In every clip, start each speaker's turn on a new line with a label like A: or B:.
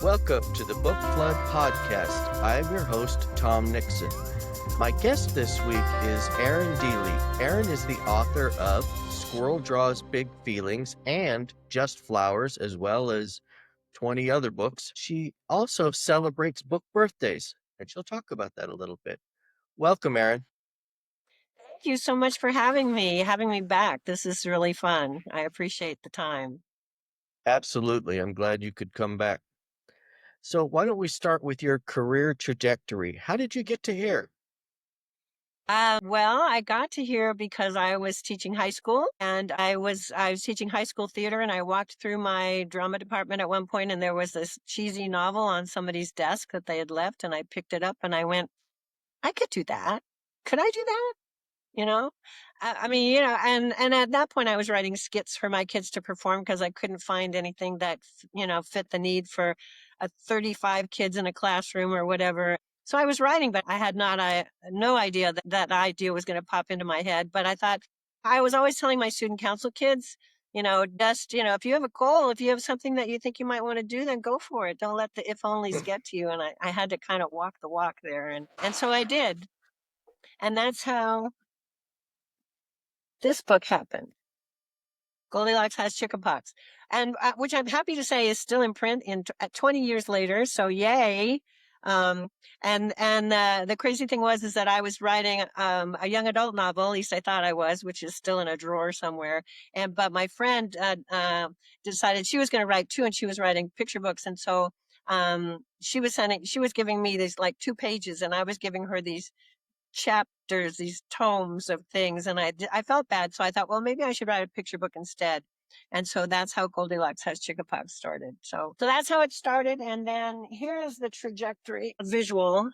A: Welcome to the Book Flood Podcast. I'm your host, Tom Nixon. My guest this week is Erin Dealey. Erin is the author of Squirrel Draws BIG Feelings and Just Flowers, as well as 20 other books. She also celebrates book birthdays, and she'll talk about that a little bit. Welcome, Erin.
B: Thank you so much for having me back. This is really fun. I appreciate the time.
A: Absolutely. I'm glad you could come back. So why don't we start with your career trajectory? How did you get to here?
B: Well, I got to here because I was teaching high school and I was teaching high school theater, and I walked through my drama department at one point and there was this cheesy novel on somebody's desk that they had left, and I picked it up and I went, I could do that. Could I do that? You know, and at that point I was writing skits for my kids to perform because I couldn't find anything that, fit the need for 35 kids in a classroom or whatever. So I was writing, but I had no idea that that idea was going to pop into my head. But I thought, I was always telling my student council kids, if you have a goal, if you have something that you think you might want to do, then go for it. Don't let the if onlys get to you. And I had to kind of walk the walk there. And so I did. And that's how this book happened. Goldilocks has chickenpox, and which I'm happy to say is still in print at 20 years later. So yay! Um, and the crazy thing is that I was writing a young adult novel. At least I thought I was, which is still in a drawer somewhere. But my friend decided she was going to write too, and she was writing picture books. And so she was giving me these like 2 pages, and I was giving her these chapters, these tomes of things, and I felt bad, so I thought, well, maybe I should write a picture book instead. And so that's how Goldilocks Has Chickenpox started. So that's how it started, and then here is the trajectory visual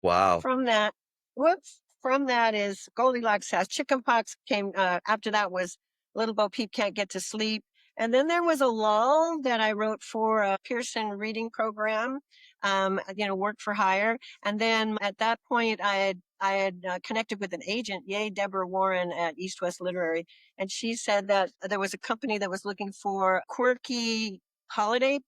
A: Wow.
B: from that. Whoops. From that is Goldilocks Has Chickenpox came. After that was Little Bo Peep Can't Get to Sleep. And then there was a lull that I wrote for a Pearson reading program, work for hire. And then at that point, I had connected with an agent, yay, Deborah Warren at East West Literary. And she said that there was a company that was looking for quirky holiday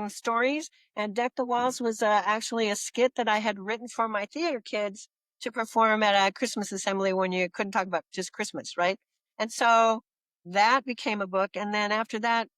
B: stories. And Deck the Walls was actually a skit that I had written for my theater kids to perform at a Christmas assembly when you couldn't talk about just Christmas, right? And so that became a book. And then after that,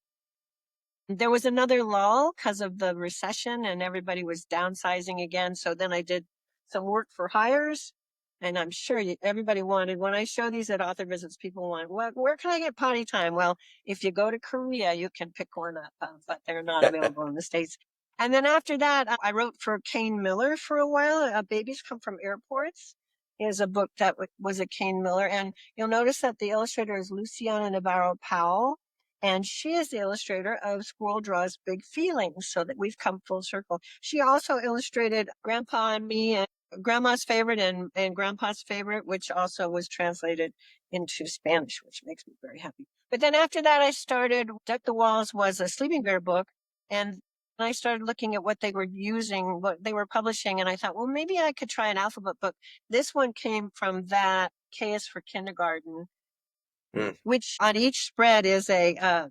B: there was another lull because of the recession and everybody was downsizing again. So then I did some work for hires. And I'm sure everybody wanted, when I show these at author visits, people want, well, where can I get potty time? Well, if you go to Korea, you can pick one up, but they're not available in the States. And then after that, I wrote for Kane Miller for a while. Babies Come from Airports is a book that was a Kane Miller. And you'll notice that the illustrator is Luciana Navarro Powell. And she is the illustrator of Squirrel Draws Big Feelings, so that we've come full circle. She also illustrated Grandpa and Me and Grandma's Favorite and Grandpa's Favorite, which also was translated into Spanish, which makes me very happy. But then after that, I started, Deck the Walls was a Sleeping Bear book, and I started looking at what they were using, what they were publishing, and I thought, well, maybe I could try an alphabet book. This one came from that, K is for Kindergarten, which on each spread is a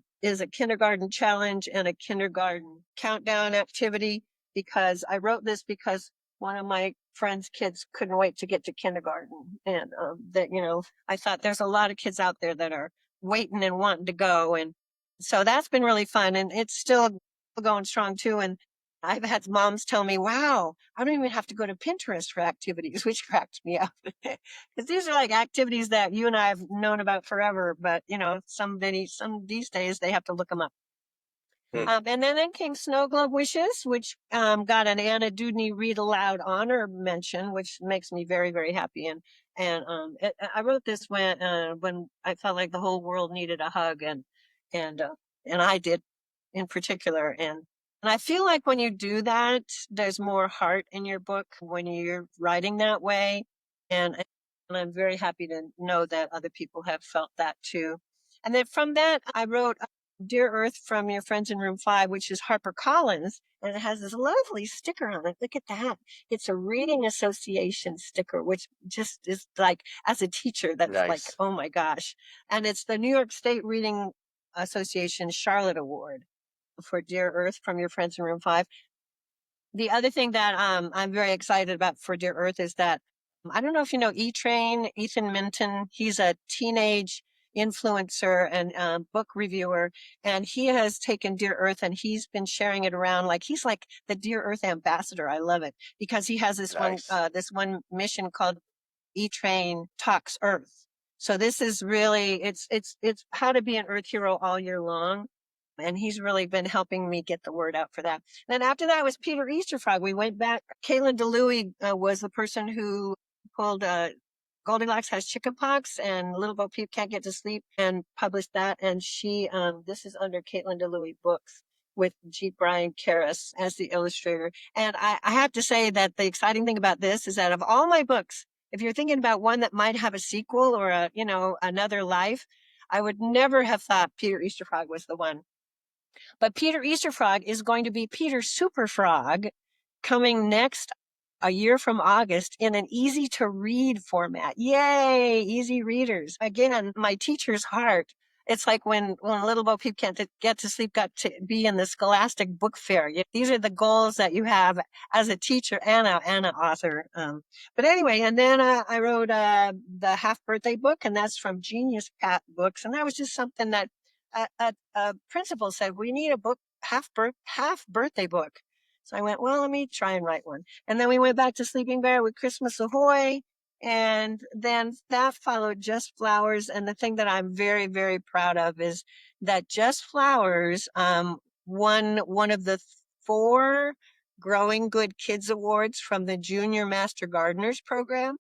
B: kindergarten challenge and a kindergarten countdown activity. Because I wrote this because one of my friend's kids couldn't wait to get to kindergarten, and I thought there's a lot of kids out there that are waiting and wanting to go, and so that's been really fun, and it's still going strong too. And I've had moms tell me, wow, I don't even have to go to Pinterest for activities, which cracks me up. Because these are like activities that you and I have known about forever, but some these days they have to look them up. And then came Snow Globe Wishes, which got an Anna Dewdney Read Aloud honor mention, which makes me very, very happy. I wrote this when I felt like the whole world needed a hug, and I did in particular. And I feel like when you do that, there's more heart in your book when you're writing that way. And I'm very happy to know that other people have felt that too. And then from that, I wrote Dear Earth from Your Friends in Room 5, which is HarperCollins, and it has this lovely sticker on it. Look at that. It's a reading association sticker, which just is like, as a teacher, that's
A: Nice.
B: like, oh my gosh. And it's the New York State Reading Association Charlotte Award. for Dear Earth from your friends in room 5. The other thing that I'm very excited about for Dear Earth is that I don't know if you know E-Train, Ethan Minton. He's a teenage influencer and book reviewer, and he has taken Dear Earth and he's been sharing it around like he's like the Dear Earth ambassador. I love it because he has
A: Nice.
B: this one mission called E-Train Talks Earth. So this is really it's how to be an Earth hero all year long. And he's really been helping me get the word out for that. Then after that was Peter Easterfrog. We went back. Caitlin DeLuey was the person who pulled Goldilocks Has Chickenpox and Little Bo Peep Can't Get to Sleep and published that. And she, this is under Caitlin DeLuey Books with G. Brian Karras as the illustrator. And I have to say that the exciting thing about this is that of all my books, if you're thinking about one that might have a sequel or another life, I would never have thought Peter Easterfrog was the one. But Peter Easterfrog is going to be Peter Superfrog coming next a year from August in an easy to read format. Yay, easy readers. Again, my teacher's heart. It's like when Little Bo Peep Can't Get to Sleep got to be in the Scholastic Book Fair. These are the goals that you have as a teacher and an author. But anyway, and then I wrote the half birthday book, and that's from Genius Pat Books. And that was just something that a principal said, we need a book, half birthday book. So I went, well, let me try and write one. And then we went back to Sleeping Bear with Christmas Ahoy. And then that followed Just Flowers. And the thing that I'm very, very proud of is that Just Flowers won one of the 4 Growing Good Kids Awards from the Junior Master Gardeners program,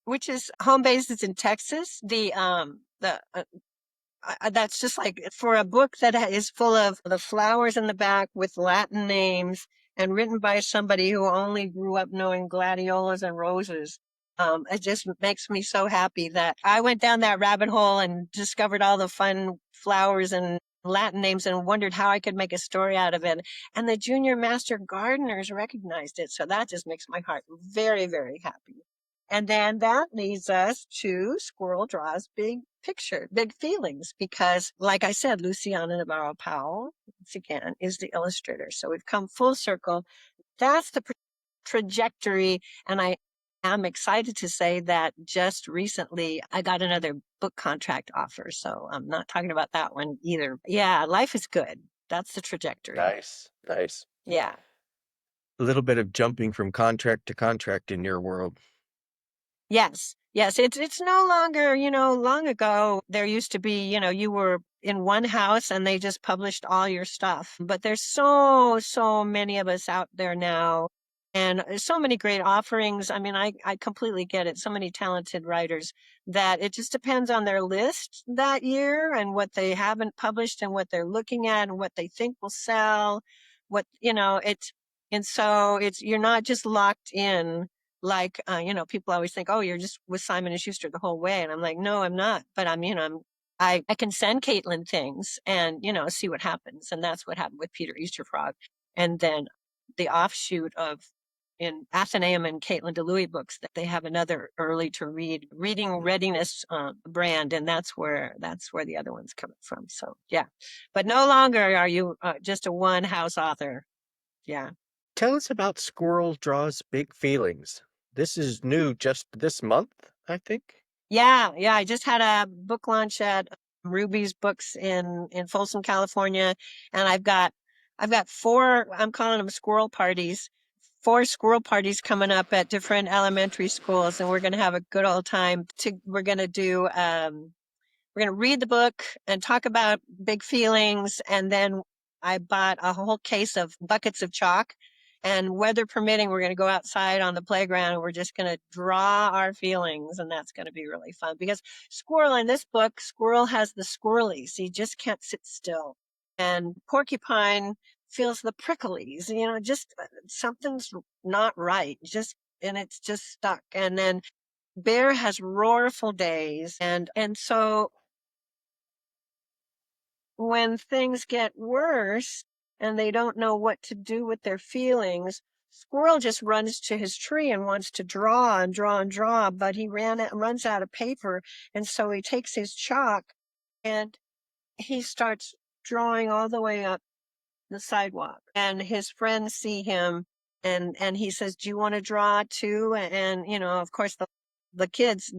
B: which is home based. It's in Texas. That's just like for a book that is full of the flowers in the back with Latin names and written by somebody who only grew up knowing gladiolas and roses. It just makes me so happy that I went down that rabbit hole and discovered all the fun flowers and Latin names and wondered how I could make a story out of it. And the Junior Master Gardeners recognized it. So that just makes my heart very, very happy. And then that leads us to Squirrel Draws Big Feelings, because like I said, Luciana Navarro Powell, once again, is the illustrator. So we've come full circle. That's the trajectory. And I am excited to say that just recently I got another book contract offer. So I'm not talking about that one either. Yeah, life is good. That's the trajectory.
A: Nice. Nice.
B: Yeah.
A: A little bit of jumping from contract to contract in your world.
B: Yes. Yes. It's no longer, long ago there used to be, you were in one house and they just published all your stuff. But there's so many of us out there now and so many great offerings. I mean, I completely get it. So many talented writers that it just depends on their list that year and what they haven't published and what they're looking at and what they think will sell. And so you're not just locked in like people always think, oh, you're just with Simon and Schuster the whole way, and I'm like, no, I'm not, but I can send Caitlin things and see what happens. And that's what happened with Peter Easterfrog. And then the offshoot of in Athenaeum and Caitlin DeLuey books, that they have another early to reading readiness brand, and that's where the other one's coming from. So yeah, but no longer are you just a one house author. Yeah.
A: Tell us about Squirrel Draws Big Feelings. This is new just this month, I think.
B: Yeah. I just had a book launch at Ruby's Books in Folsom, California, and I've got 4. I'm calling them squirrel parties. 4 squirrel parties coming up at different elementary schools, and we're going to have a good old time. We're going to do. We're going to read the book and talk about big feelings, and then I bought a whole case of buckets of chalk. And weather permitting, we're going to go outside on the playground and we're just going to draw our feelings. And that's going to be really fun because in this book, Squirrel has the squirrelies. He just can't sit still. And Porcupine feels the pricklies, just something's not right. And it's just stuck. And then Bear has roarful days. And so when things get worse and they don't know what to do with their feelings, Squirrel just runs to his tree and wants to draw and draw and draw, but he runs out of paper. And so he takes his chalk and he starts drawing all the way up the sidewalk, and his friends see him, and he says, "Do you want to draw too?" And of course, the kids,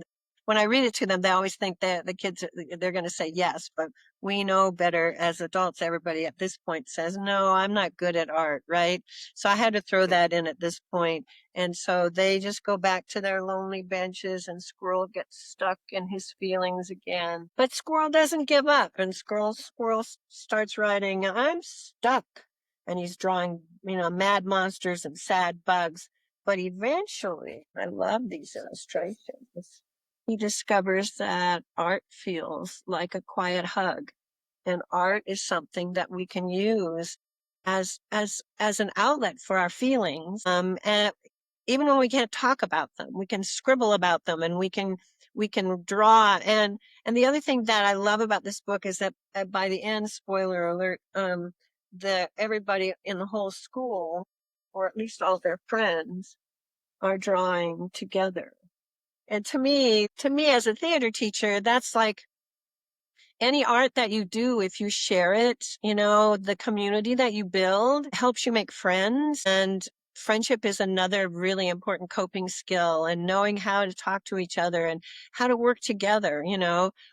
B: when I read it to them, they always think that the kids, they're going to say yes, but we know better as adults. Everybody at this point says, "No, I'm not good at art," right? So I had to throw that in at this point. And so they just go back to their lonely benches, and Squirrel gets stuck in his feelings again. But Squirrel doesn't give up, and Squirrel starts writing, "I'm stuck." And he's drawing, mad monsters and sad bugs. But eventually, I love these illustrations. He discovers that art feels like a quiet hug, and art is something that we can use as an outlet for our feelings. And even when we can't talk about them, we can scribble about them, and we can draw. And the other thing that I love about this book is that by the end, spoiler alert, the everybody in the whole school, or at least all their friends, are drawing together. And to me as a theater teacher, that's like any art that you do, if you share it, the community that you build helps you make friends. And friendship is another really important coping skill, and knowing how to talk to each other and how to work together.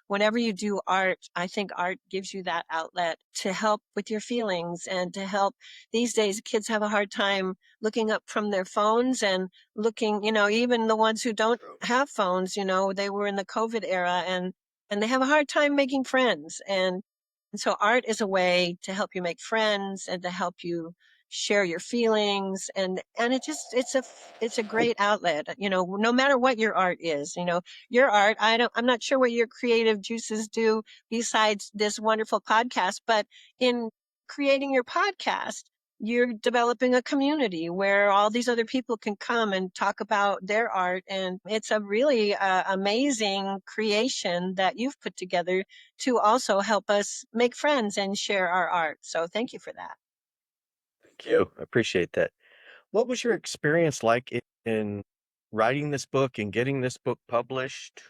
B: Whenever you do art, I think art gives you that outlet to help with your feelings, and to help. These days, kids have a hard time looking up from their phones and looking, even the ones who don't have phones, they were in the COVID era, and they have a hard time making friends. And so art is a way to help you make friends and to help you share your feelings. And it's a great outlet, no matter what your art is. Your art, I'm not sure what your creative juices do besides this wonderful podcast, but in creating your podcast, you're developing a community where all these other people can come and talk about their art. And it's a really amazing creation that you've put together to also help us make friends and share our art. So thank you for that.
A: Thank you. I appreciate that. What was your experience like in writing this book and getting this book published?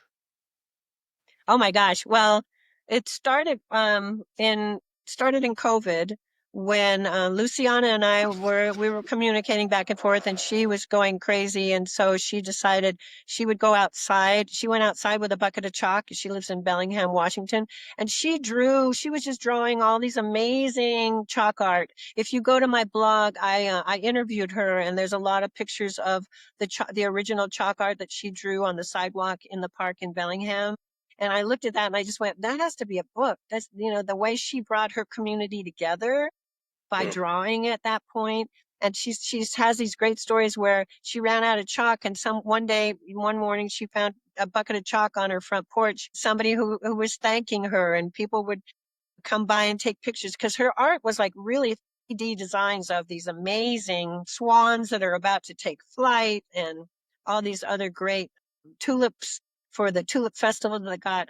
B: Oh my gosh. Well, it started in COVID, when Luciana and we were communicating back and forth, and she was going crazy, and so she decided she would go outside. She went outside with a bucket of chalk. She lives in Bellingham, Washington, and she was just drawing all these amazing chalk art. If you go to my blog, I interviewed her, and there's a lot of pictures of the original chalk art that she drew on the sidewalk in the park in Bellingham. And I looked at that and I just went, that has to be a book. That's, the way she brought her community together by drawing at that point. And she's has these great stories where she ran out of chalk, and one morning she found a bucket of chalk on her front porch. Somebody who was thanking her, and people would come by and take pictures, because her art was like really 3D designs of these amazing swans that are about to take flight, and all these other great tulips for the tulip festival that got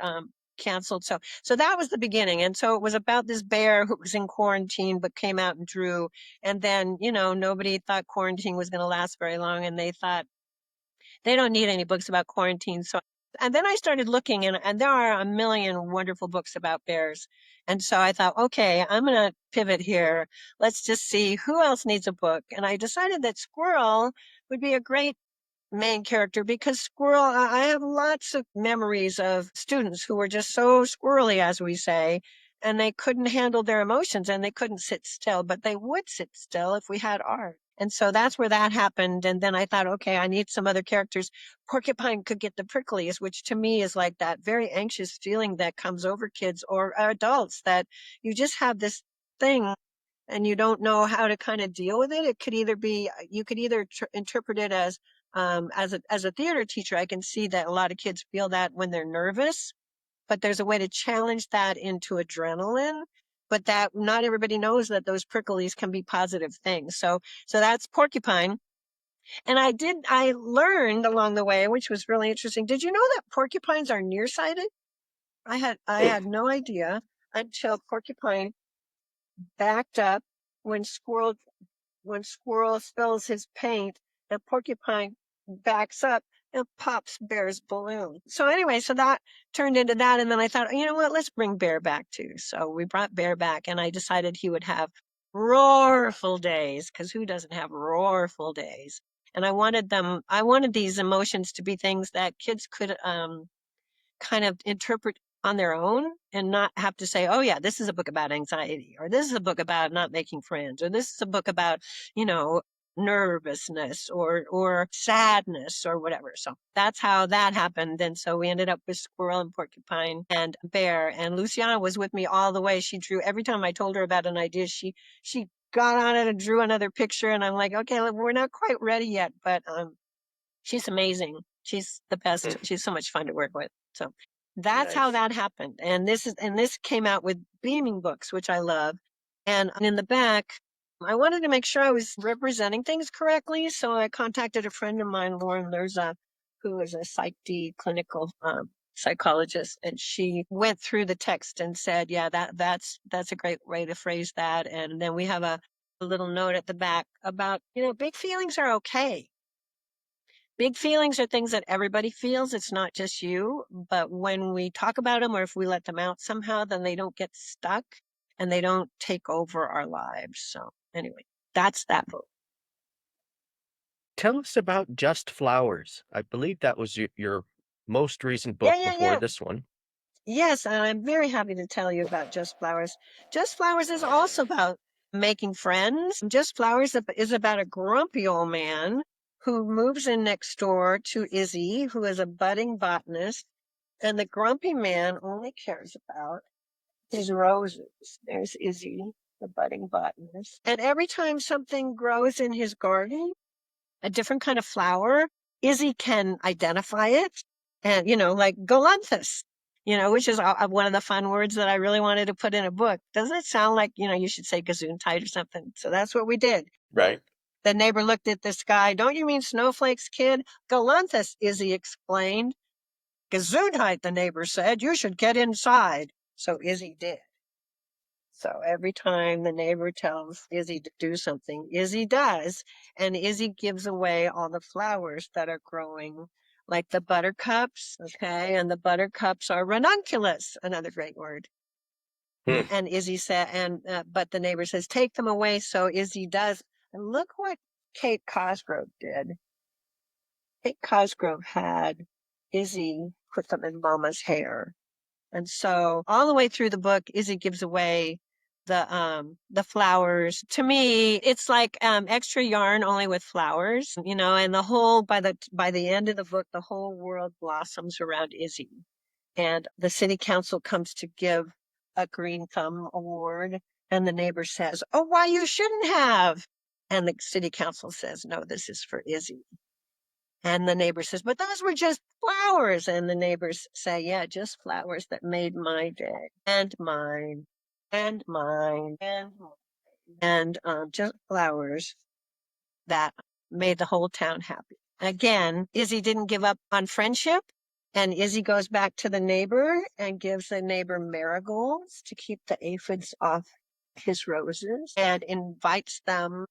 B: canceled. So that was the beginning. And so it was about this bear who was in quarantine but came out and drew. And then, nobody thought quarantine was going to last very long, and they thought they don't need any books about quarantine. And then I started looking, and there are a million wonderful books about bears. And so I thought, okay, I'm going to pivot here. Let's just see who else needs a book. And I decided that Squirrel would be a great main character, because Squirrel, I have lots of memories of students who were just so squirrely, as we say, and they couldn't handle their emotions, and they couldn't sit still, but they would sit still if we had art. And so that's where that happened. And then I thought, okay, I need some other characters. Porcupine could get the prickliest, which to me is like that very anxious feeling that comes over kids or adults, that you just have this thing and you don't know how to kind of deal with it. It could either be, you could either interpret it as a theater teacher, I can see that a lot of kids feel that when they're nervous, but there's a way to challenge that into adrenaline. But that not everybody knows that those pricklies can be positive things. So that's Porcupine. And I learned along the way, which was really interesting. Did you know that porcupines are nearsighted? I had no idea until Porcupine backed up when Squirrel spills his paint, and Porcupine backs up and pops Bear's balloon. So anyway, so that turned into that. And then I thought, you know what, let's bring Bear back too. So we brought Bear back, and I decided he would have roarful days, because who doesn't have roarful days? And I wanted these emotions to be things that kids could kind of interpret on their own and not have to say, oh yeah, this is a book about anxiety, or this is a book about not making friends, or this is a book about, you know, nervousness or sadness or whatever. So that's how that happened. And so we ended up with Squirrel and Porcupine and Bear. And Luciana was with me all the way. She drew every time I told her about an idea, she got on it and drew another picture. And I'm like, okay, look, we're not quite ready yet, but she's amazing. She's the best. She's so much fun to work with. So that's how
A: Nice.
B: that happened. And this came out with Beaming Books, which I love. And in the back, I wanted to make sure I was representing things correctly. So I contacted a friend of mine, Lauren Lerza, who is a Psych D clinical psychologist, and she went through the text and said, yeah, that's a great way to phrase that. And then we have a little note at the back about, you know, big feelings are okay. Big feelings are things that everybody feels. It's not just you. But when we talk about them or if we let them out somehow, then they don't get stuck and they don't take over our lives. So, anyway, that's that book.
A: Tell us about Just Flowers. I believe that was your most recent
B: Yeah,
A: book
B: yeah,
A: before
B: yeah.
A: this one.
B: Yes, and I'm very happy to tell you about Just Flowers. Just Flowers is also about making friends. Just Flowers is about a grumpy old man who moves in next door to Izzy, who is a budding botanist. And the grumpy man only cares about his roses. There's Izzy, the budding botanist. And every time something grows in his garden, a different kind of flower, Izzy can identify it. And, you know, like galanthus, you know, which is one of the fun words that I really wanted to put in a book. Doesn't it sound like, you know, you should say gesundheit or something? So that's what we did.
A: Right.
B: The neighbor looked at the sky. Don't you mean snowflakes, kid? Galanthus, Izzy explained. Gesundheit, the neighbor said. You should get inside. So Izzy did. So every time the neighbor tells Izzy to do something, Izzy does. And Izzy gives away all the flowers that are growing, like the buttercups. Okay. And the buttercups are ranunculus, another great word.
A: Hmm.
B: And Izzy said, but the neighbor says, take them away. So Izzy does. And look what Kate Cosgrove did. Kate Cosgrove had Izzy put them in Mama's hair. And so all the way through the book, Izzy gives away the flowers. To me, it's like extra yarn only with flowers, you know, and the whole by the end of the book, the whole world blossoms around Izzy. And the city council comes to give a Green Thumb award, and the neighbor says, oh, why you shouldn't have. And the city council says, no, this is for Izzy. And the neighbor says, but those were just flowers. And the neighbors say, yeah, just flowers that made my day and mine and mine and mine. And just flowers that made the whole town happy. Again, Izzy didn't give up on friendship. And Izzy goes back to the neighbor and gives the neighbor marigolds to keep the aphids off his roses and invites them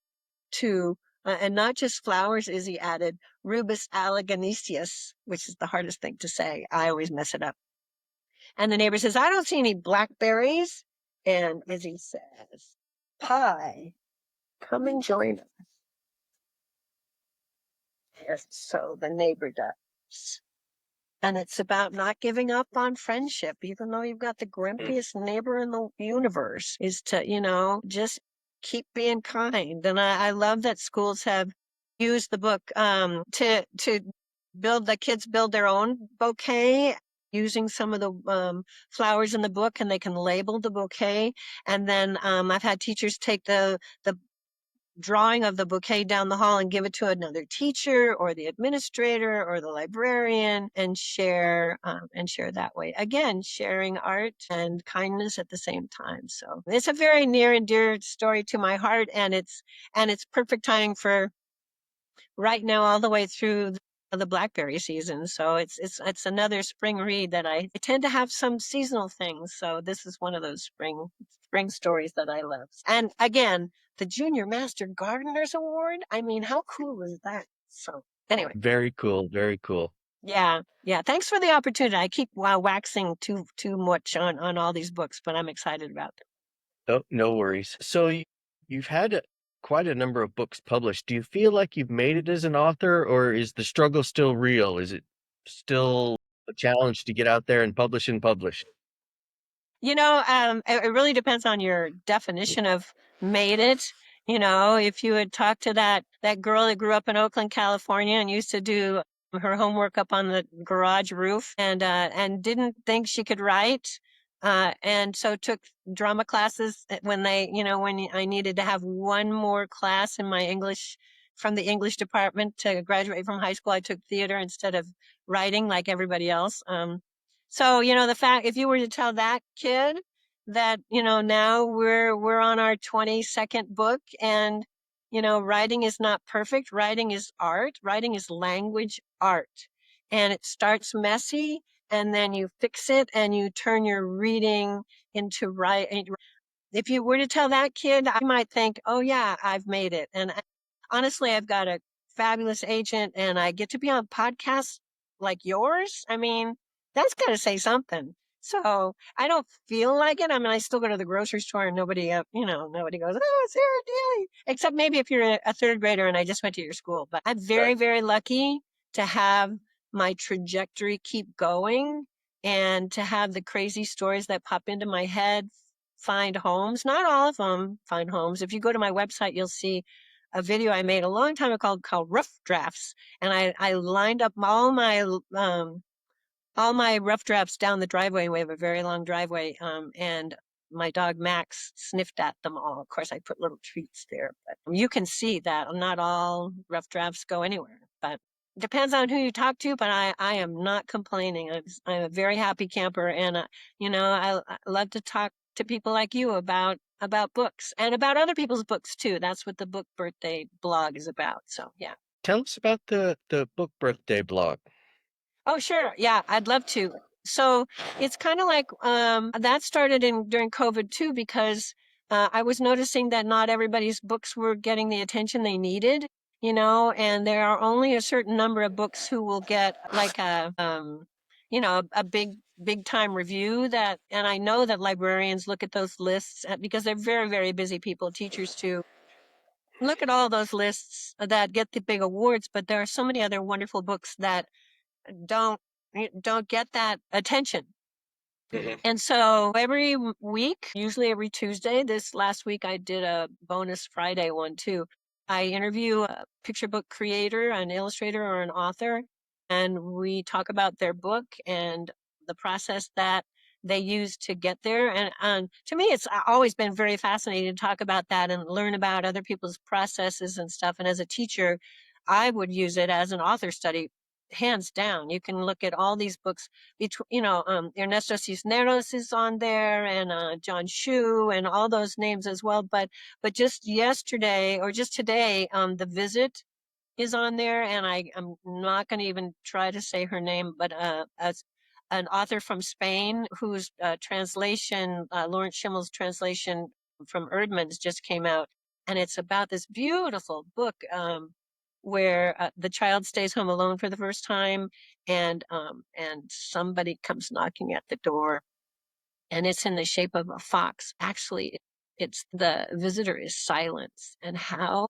B: to, and not just flowers, Izzy added, Rubus alaganesius, which is the hardest thing to say. I always mess it up. And the neighbor says, I don't see any blackberries. And Izzy says, Pie, come and join us. And so the neighbor does. And it's about not giving up on friendship, even though you've got the grumpiest neighbor in the universe, is to, you know, just keep being kind. And I love that schools have used the book to build the kids build their own bouquet using some of the flowers in the book, and they can label the bouquet. And then I've had teachers take the drawing of the bouquet down the hall and give it to another teacher or the administrator or the librarian and share that way. Again, sharing art and kindness at the same time. So it's a very near and dear story to my heart, and it's perfect timing for right now all the way through the blackberry season. So it's another spring read that I tend to have some seasonal things. So this is one of those spring stories that I love. And again, the Junior Master Gardeners Award. I mean, how cool is that? So anyway,
A: Very cool. Very cool.
B: yeah, yeah. Thanks for the opportunity. I keep waxing too much on all these books, but I'm excited about them.
A: Oh, no worries. So You've had quite a number of books published. Do you feel like you've made it as an author, or is the struggle still real? Is it still a challenge to get out there and publish and publish?
B: It really depends on your definition of made it. If you had talked to that girl that grew up in Oakland, California, and used to do her homework up on the garage roof, and didn't think she could write, and so took drama classes when I needed to have one more class in my English from the English department to graduate from high school, I took theater instead of writing like everybody else. So, the fact if you were to tell that kid that, now we're on our 22nd book and, writing is not perfect, writing is art, writing is language art. And it starts messy and then you fix it and you turn your reading into writing. If you were to tell that kid, I might think, oh, yeah, I've made it. And honestly, I've got a fabulous agent and I get to be on podcasts like yours. I mean, that's got to say something. So I don't feel like it. I mean, I still go to the grocery store and nobody goes, oh, it's Erin Dealey. Except maybe if you're a third grader and I just went to your school. But I'm very, very lucky to have my trajectory keep going and to have the crazy stories that pop into my head find homes. Not all of them find homes. If you go to my website, you'll see a video I made a long time ago called Rough Drafts. And I lined up all my rough drafts down the driveway. We have a very long driveway. And my dog Max sniffed at them all. Of course, I put little treats there, but you can see that not all rough drafts go anywhere. But depends on who you talk to. But I am not complaining. I'm a very happy camper, and I love to talk to people like you about books and about other people's books too. That's what the book birthday blog is about. So yeah.
A: Tell us about the book birthday blog.
B: Oh, sure. Yeah, I'd love to. So it's kind of like that started in during COVID too, because I was noticing that not everybody's books were getting the attention they needed, and there are only a certain number of books who will get like a big time review and I know that librarians look at those lists because they're very, very busy people, teachers too. Look at all those lists that get the big awards, but there are so many other wonderful books that don't don't get that attention.
A: Mhm.
B: And so every week, usually every Tuesday, this last week I did a bonus Friday one too. I interview a picture book creator, an illustrator, or an author, and we talk about their book and the process that they use to get there. And to me, it's always been very fascinating to talk about that and learn about other people's processes and stuff. And as a teacher, I would use it as an author study, hands down. You can look at all these books between, Ernesto Cisneros is on there and John Shu and all those names as well. But just yesterday or just today, The Visit is on there, and I'm not going to even try to say her name, but as an author from Spain whose translation, Lawrence Schimmel's translation from Erdman's just came out, and it's about this beautiful book where the child stays home alone for the first time, and somebody comes knocking at the door, and it's in the shape of a fox. Actually, it's the visitor is silence, and how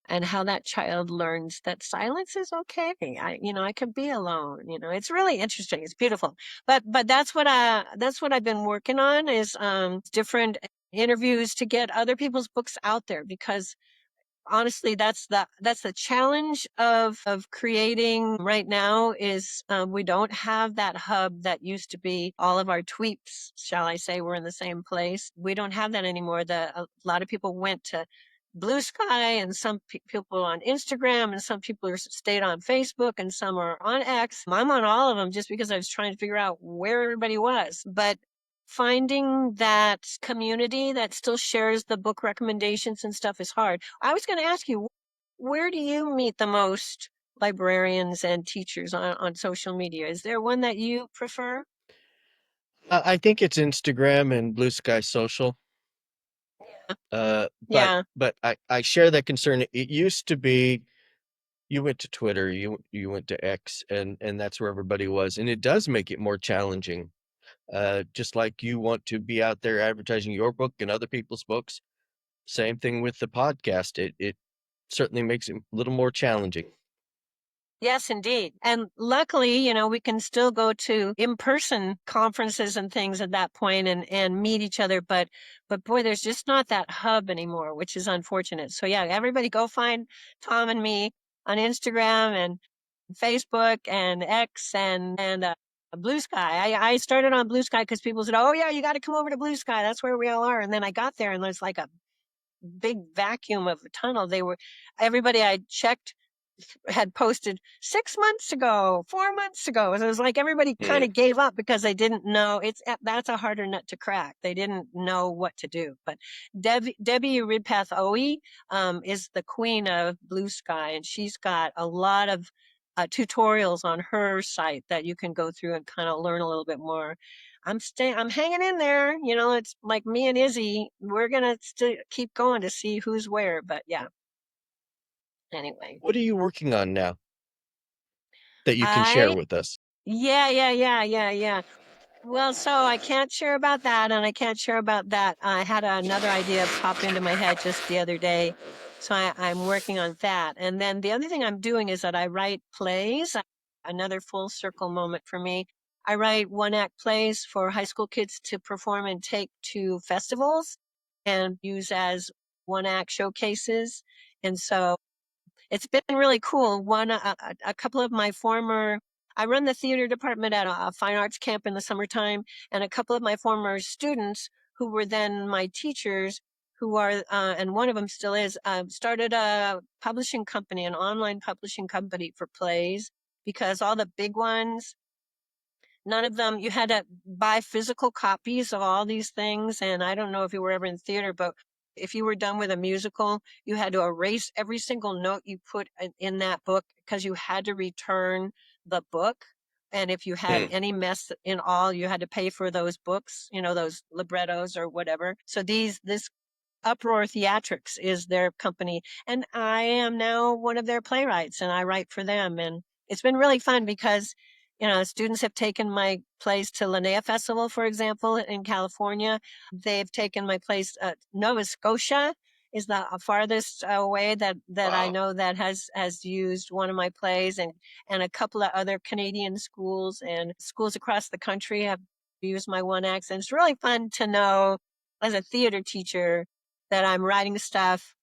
B: that child learns that silence is okay. I can be alone. It's really interesting. It's beautiful. But that's what I've been working on is different interviews to get other people's books out there, because honestly, that's the challenge of creating right now is we don't have that hub that used to be all of our tweets, shall I say, were in the same place. We don't have that anymore. A lot of people went to Blue Sky, and some people on Instagram, and some people stayed on Facebook, and some are on X. I'm on all of them just because I was trying to figure out where everybody was. But finding that community that still shares the book recommendations and stuff is hard. I was going to ask you, where do you meet the most librarians and teachers on social media? Is there one that you prefer?
A: I think it's Instagram and Blue Sky Social. But
B: Yeah.
A: I share that concern. It used to be you went to Twitter, you went to X, and that's where everybody was, and it does make it more challenging. Just like you want to be out there advertising your book and other people's books, Same thing with the podcast. It certainly makes it a little more challenging.
B: Yes, indeed. And luckily, we can still go to in-person conferences and things at that point and meet each other. But boy, there's just not that hub anymore, which is unfortunate. So yeah, everybody go find Tom and me on Instagram and Facebook and X and Blue Sky. I started on Blue Sky because people said, "Oh yeah, you got to come over to Blue Sky. That's where we all are." And then I got there and there's like a big vacuum of a tunnel. Everybody I checked had posted 6 months ago, 4 months ago. And it was like everybody kind
A: Mm.
B: of gave up because they didn't know that's a harder nut to crack. They didn't know what to do. But Debbie Ridpath Owie is the queen of Blue Sky, and she's got a lot of tutorials on her site that you can go through and kind of learn a little bit more. I'm hanging in there. It's like me and Izzy. We're gonna still keep going to see who's where. But yeah, anyway.
A: What are you working on now that you can share
B: I
A: with us?
B: Yeah. Well, so I can't share about that, and I can't share about that. I had another idea pop into my head just the other day, so I'm working on that. And then the other thing I'm doing is that I write plays. Another full circle moment for me. I write one-act plays for high school kids to perform and take to festivals and use as one-act showcases. And so it's been really cool. A couple of my former, I run the theater department at a fine arts camp in the summertime, and a couple of my former students who were then my teachers, and one of them still is, started a publishing company, an online publishing company for plays, because all the big ones, none of them, you had to buy physical copies of all these things. And I don't know if you were ever in theater, but if you were done with a musical, you had to erase every single note you put in that book because you had to return the book. And if you had
A: Mm.
B: any mess in all, you had to pay for those books, those librettos or whatever. So this Uproar Theatrics is their company, and I am now one of their playwrights, and I write for them. And it's been really fun because, students have taken my plays to Linnea Festival, for example, in California. They've taken my plays. Nova Scotia is the farthest away that I
A: Wow.
B: know that has used one of my plays, and a couple of other Canadian schools and schools across the country have used my one act. And it's really fun to know as a theater teacher that I'm writing stuff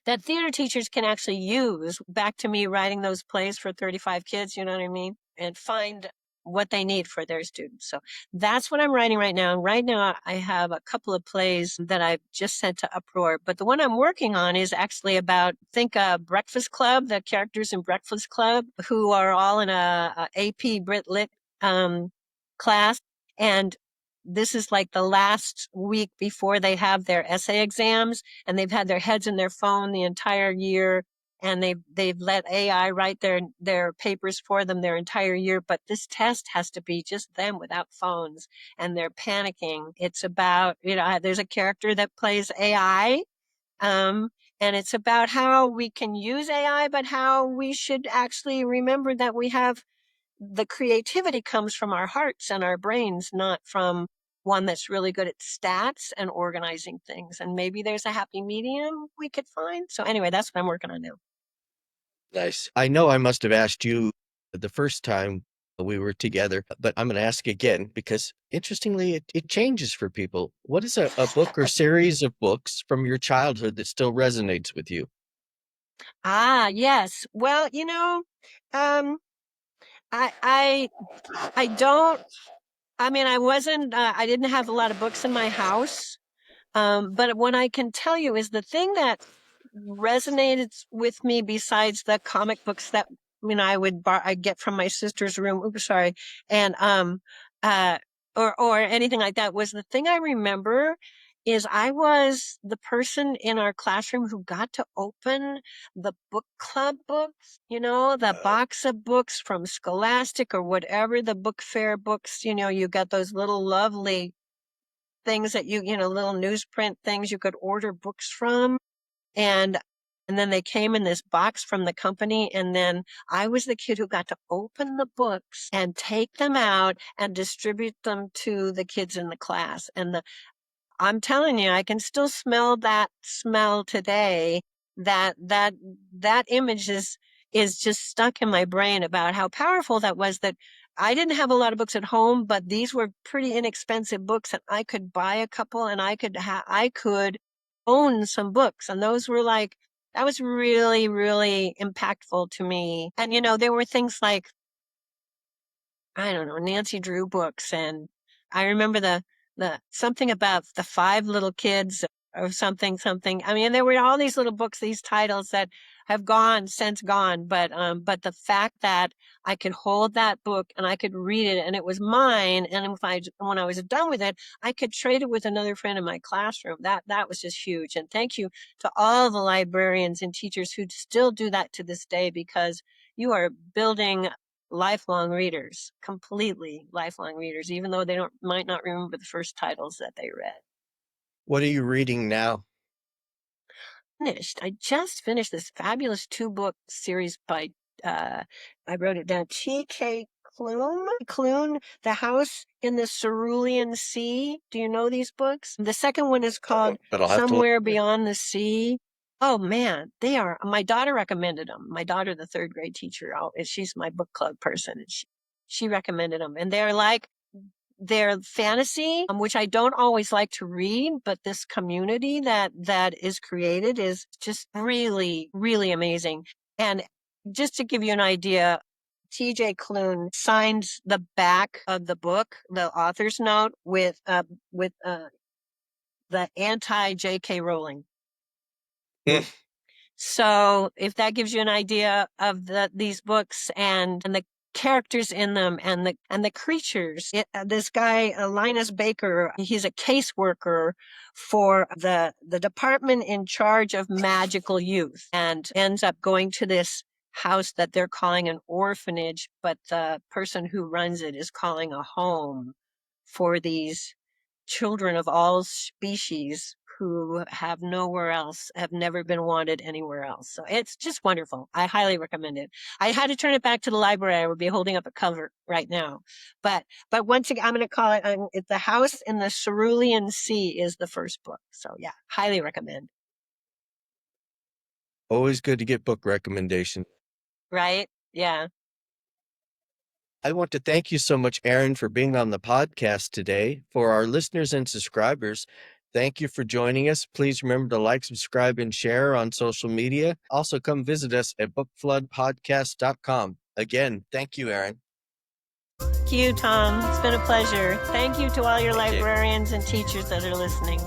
B: that theater teachers can actually use back to me writing those plays for 35 kids, you know what I mean? And find what they need for their students. So that's what I'm writing right now. And right now I have a couple of plays that I've just sent to Uproar, but the one I'm working on is actually about, think Breakfast Club, the characters in Breakfast Club who are all in a AP Brit Lit class. And this is like the last week before they have their essay exams, and they've had their heads in their phone the entire year, and they've let AI write their papers for them their entire year, but this test has to be just them without phones, and they're panicking. It's about, there's a character that plays AI, um, and it's about how we can use AI, but how we should actually remember that the creativity comes from our hearts and our brains, not from one that's really good at stats and organizing things. And maybe there's a happy medium we could find. So anyway, that's what I'm working on now.
A: Nice. I know I must have asked you the first time we were together, but I'm going to ask again because interestingly, it changes for people. What is a book or series of books from your childhood that still resonates with you?
B: Ah, yes. Well, um, I, I, I don't, I mean, I didn't have a lot of books in my house. But what I can tell you is the thing that resonated with me, besides the comic books that I get from my sister's room. Oops, sorry, and uh, or anything like that, was the thing I remember is I was the person in our classroom who got to open the book club books, the
A: Uh,
B: box of books from Scholastic or whatever, the book fair books. You got those little lovely things that little newsprint things you could order books from. And and then they came in this box from the company. And then I was the kid who got to open the books and take them out and distribute them to the kids in the class. And I'm telling you, I can still smell that smell today. That image is just stuck in my brain about how powerful that was. That I didn't have a lot of books at home, but these were pretty inexpensive books, and I could buy a couple, and I could own some books, and those were like, that was really, really impactful to me. And there were things like, I don't know, Nancy Drew books. And I remember the something about the five little kids or something. I mean, there were all these little books, these titles that have since gone. But the fact that I could hold that book and I could read it and it was mine. And when I was done with it, I could trade it with another friend in my classroom. That was just huge. And thank you to all the librarians and teachers who still do that to this day, because you are building lifelong readers, completely lifelong readers, even though they might not remember the first titles that they read.
A: What are you reading now?
B: I just finished this fabulous 2-book series by, I wrote it down, T.K. Clune, The House in the Cerulean Sea. Do you know these books? The second one is called Somewhere Beyond the Sea. Oh man, they are. My daughter recommended them. My daughter, the third grade teacher, she's my book club person, and she recommended them. And they're fantasy, which I don't always like to read, but this community that is created is just really, really amazing. And just to give you an idea, TJ Klune signed the back of the book, the author's note, with the anti-J.K. Rowling. So if that gives you an idea of these books and the characters in them and the creatures. This guy, Linus Baker, he's a caseworker for the department in charge of magical youth, and ends up going to this house that they're calling an orphanage, but the person who runs it is calling a home for these children of all species who have nowhere else, have never been wanted anywhere else. So it's just wonderful. I highly recommend it. I had to turn it back to the library. I would be holding up a cover right now. But once again, I'm going to call it, it's The House in the Cerulean Sea is the first book. So yeah, highly recommend.
A: Always good to get book recommendations.
B: Right? Yeah.
A: I want to thank you so much, Erin, for being on the podcast today. For our listeners and subscribers, thank you for joining us. Please remember to like, subscribe, and share on social media. Also, come visit us at bookfloodpodcast.com. Again, thank you, Erin.
B: Thank you, Tom. It's been a pleasure. Thank you to all your librarians and teachers that are listening.